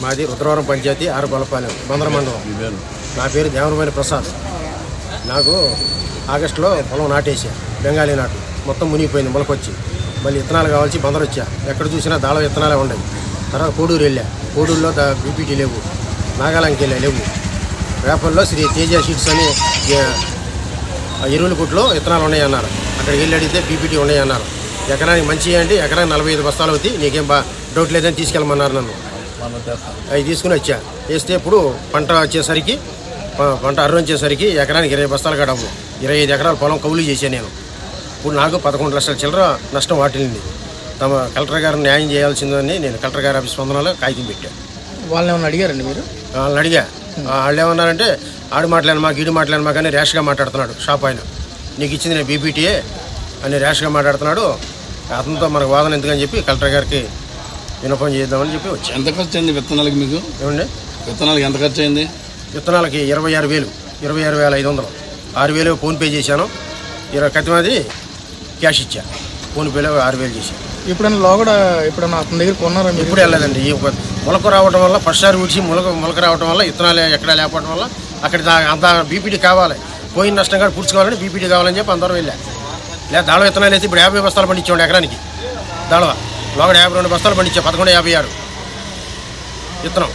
మాది రుద్రవరం పంచాయతీ ఆరుగొల్లపాలెం బందర మండలం. నా పేరు దేవరమైన ప్రసాద్. నాకు ఆగస్టులో పొలం నాటేసా, బెంగాలీ నాటు. మొత్తం మునిగిపోయింది మొలకొచ్చి. మళ్ళీ విత్తనాలు కావాల్సి బందరు వచ్చా. ఎక్కడ చూసినా దాళ విత్తనాలే ఉన్నాయి. తర్వాత కోడూరు వెళ్ళా. కోడూరులో బీపీటీ లేవు. నాగాలంకి వెళ్ళా, లేవు. రేపల్లో శ్రీ తేజ షీట్స్ అని ఎరువుల కొట్లో విత్తనాలు ఉన్నాయన్నారు. అక్కడికి వెళ్ళి అడిగితే బీపీటీ ఉన్నాయన్నారు. ఎకరానికి మంచి అంటే ఎకరానికి 45 బస్తాలు అవుతాయి, నీకేం డౌట్ లేదని తీసుకెళ్ళమన్నారు నన్ను. అవి తీసుకుని వచ్చా. వేస్తే ఇప్పుడు పంట వచ్చేసరికి అర్రం వచ్చేసరికి ఎకరానికి 20 బస్తాలు కడము. 25 ఎకరాల పొలం కౌలు చేశాను నేను. ఇప్పుడు నాకు 11 లక్షల చిల్లర నష్టం వాటిల్లింది. తమ కలెక్టర్ గారు న్యాయం చేయాల్సిందని నేను కలెక్టర్ గారి ఆఫీస్ స్పందనలో కాగితం పెట్టాను. వాళ్ళని ఏమన్నా అడిగారండి మీరు? వాళ్ళని అడిగా. వాళ్ళు ఏమన్నారంటే ఆడు మాట్లాడిన మాకు ఈడు మాట్లాడిన మాకు అని ర్యాష్గా మాట్లాడుతున్నాడు. షాప్ ఆయన నీకు ఇచ్చింది నేను బీపీటీఏ అని ర్యాష్గా మాట్లాడుతున్నాడు. అతనితో మనకు వాదన ఎందుకని చెప్పి కలెక్టర్ గారికి విన్నపం చేద్దామని చెప్పి వచ్చి. ఎంత ఖర్చు అయింది విత్తనాలకి మీకు? ఏమండి విత్తనాలకి ఎంత ఖర్చు అయింది? విత్తనాలకి 26,000, 26,500. 6,000 ఫోన్పే చేశాను. 20 కత్తిమది క్యాష్ ఇచ్చా. ఫోన్పేలో 6,000 చేశాను. ఎప్పుడన్నా లోగడ ఎప్పుడన్నా అతని దగ్గర కొన్నారా? ఇప్పుడు వెళ్ళలేదండి. ఈ మొలక రావడం వల్ల ఫస్ట్ సారి ఊడ్చి మొలక రావడం వల్ల విత్తనాలు ఎక్కడ లేకపోవడం వల్ల అక్కడ అంత బీపీటీ కావాలి, పోయిన నష్టం కూడా పూడ్చుకోవాలని బీపీటీ కావాలని చెప్పి అందరం వెళ్ళా. లేదా దాళ విత్తనాలు అయితే ఇప్పుడు 50 బస్తాలు పండించాడు ఎకరానికి. దాళవ లోగడ 52 బస్తాలు పండించా. 1156 విత్తనం.